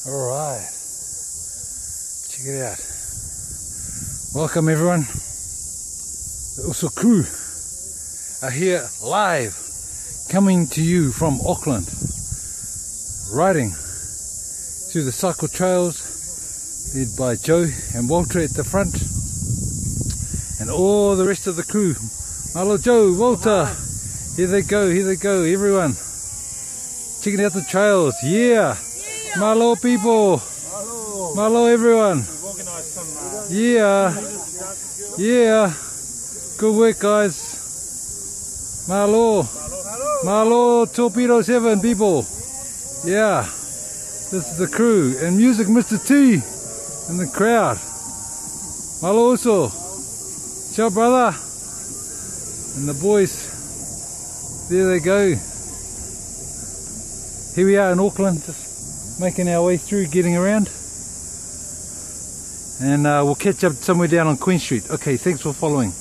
Alright, check it out. Welcome everyone. The USO crew are here live, coming to you from Auckland, riding through the cycle trails led by Joe and Walter at the front, and all the rest of the crew. Hello Joe, Walter, here they go, everyone. Checking out the trails, yeah. Malo people, malo everyone. Yeah, good work guys. Malo Torpedo 7 people. Yeah, this is the crew and music Mr. T in the crowd. Malo also. Ciao brother. And the boys, there they go. Here we are in Auckland, just making our way through, getting around. And we'll catch up somewhere down on Queen Street. Okay, thanks for following.